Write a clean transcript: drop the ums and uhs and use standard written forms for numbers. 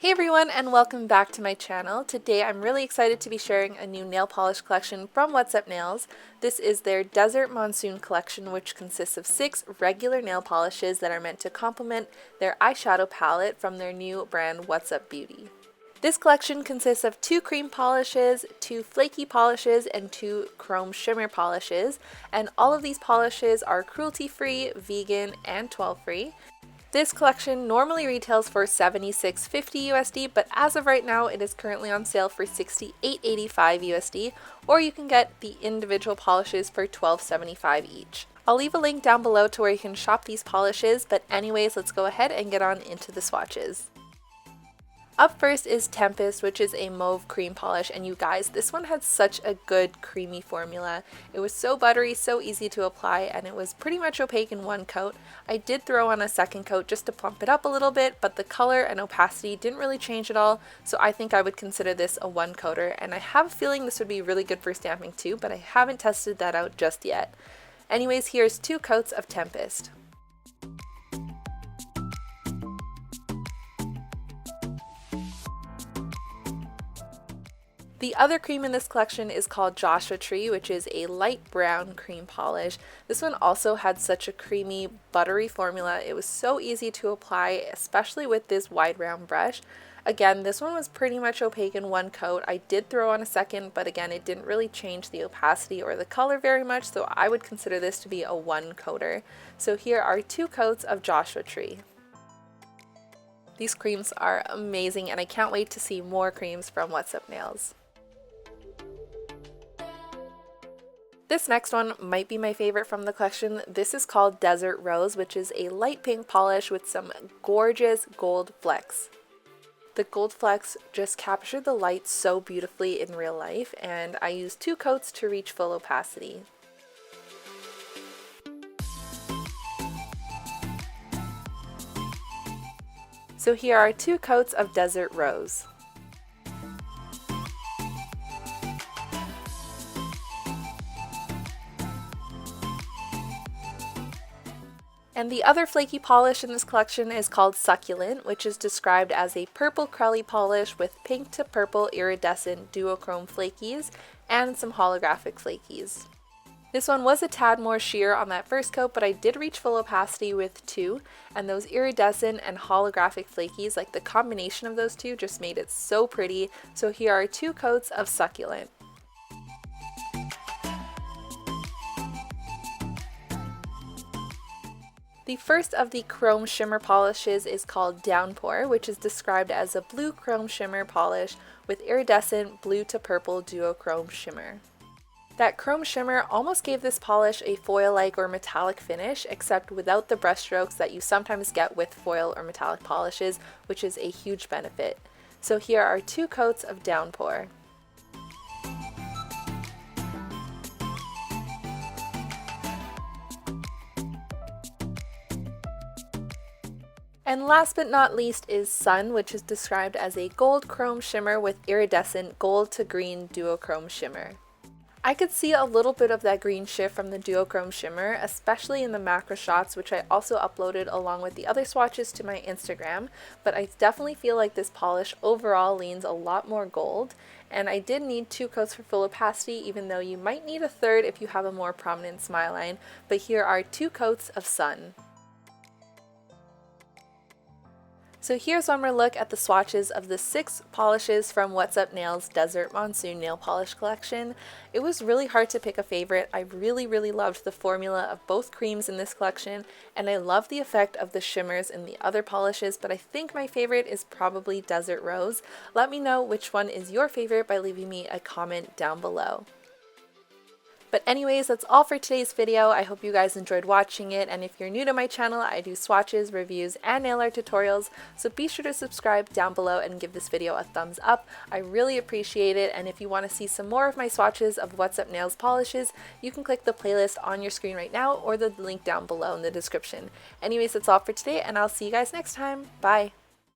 Hey everyone, and welcome back to my channel. Today I'm really excited to be sharing a new nail polish collection from What's Up Nails. This is their Desert Monsoon collection, which consists of 6 regular nail polishes that are meant to complement their eyeshadow palette from their new brand What's Up Beauty. This collection consists of 2 cream polishes, 2 flaky polishes, and 2 chrome shimmer polishes, and all of these polishes are cruelty-free, vegan, and 12-free. This collection normally retails for $76.50 USD, but as of right now, it is currently on sale for $68.85 USD, or you can get the individual polishes for $12.75 each. I'll leave a link down below to where you can shop these polishes, but anyways, let's go ahead and get on into the swatches. Up first is Tempest, which is a mauve cream polish, and you guys, this one had such a good creamy formula. It was so buttery, so easy to apply, and it was pretty much opaque in one coat. I did throw on a second coat just to plump it up a little bit, but the color and opacity didn't really change at all, so I think I would consider this a one coater, and I have a feeling this would be really good for stamping too, but I haven't tested that out just yet. Anyways, here's 2 coats of Tempest. The other cream in this collection is called Joshua Tree, which is a light brown cream polish. This one also had such a creamy, buttery formula. It was so easy to apply, especially with this wide round brush. Again, this one was pretty much opaque in one coat. I did throw on a second, but again, it didn't really change the opacity or the color very much, so I would consider this to be a one coater. So here are 2 coats of Joshua Tree. These creams are amazing, and I can't wait to see more creams from What's Up Nails. This next one might be my favorite from the collection. This is called Desert Rose, which is a light pink polish with some gorgeous gold flecks. The gold flecks just capture the light so beautifully in real life, and I used 2 coats to reach full opacity. So here are 2 coats of Desert Rose. And the other flaky polish in this collection is called Succulent, which is described as a purple crelly polish with pink to purple iridescent duochrome flakies and some holographic flakies. This one was a tad more sheer on that first coat, but I did reach full opacity with 2, and those iridescent and holographic flakies, like the combination of those 2, just made it so pretty. So here are 2 coats of Succulent. The first of the chrome shimmer polishes is called Downpour, which is described as a blue chrome shimmer polish with iridescent blue to purple duochrome shimmer. That chrome shimmer almost gave this polish a foil-like or metallic finish, except without the brushstrokes that you sometimes get with foil or metallic polishes, which is a huge benefit. So here are 2 coats of Downpour. And last but not least is Sun, which is described as a gold chrome shimmer with iridescent gold to green duochrome shimmer. I could see a little bit of that green shift from the duochrome shimmer, especially in the macro shots, which I also uploaded along with the other swatches to my Instagram, but I definitely feel like this polish overall leans a lot more gold, and I did need 2 coats for full opacity, even though you might need a third if you have a more prominent smile line, but here are 2 coats of Sun. So here's one more look at the swatches of the 6 polishes from What's Up Nails' Desert Monsoon Nail Polish Collection. It was really hard to pick a favorite. I really loved the formula of both creams in this collection, and I love the effect of the shimmers in the other polishes, but I think my favorite is probably Desert Rose. Let me know which one is your favorite by leaving me a comment down below. But anyways, that's all for today's video. I hope you guys enjoyed watching it, and if you're new to my channel, I do swatches, reviews, and nail art tutorials, so be sure to subscribe down below and give this video a thumbs up. I really appreciate it, and if you want to see some more of my swatches of What's Up Nails polishes, you can click the playlist on your screen right now or the link down below in the description. Anyways, that's all for today, and I'll see you guys next time. Bye!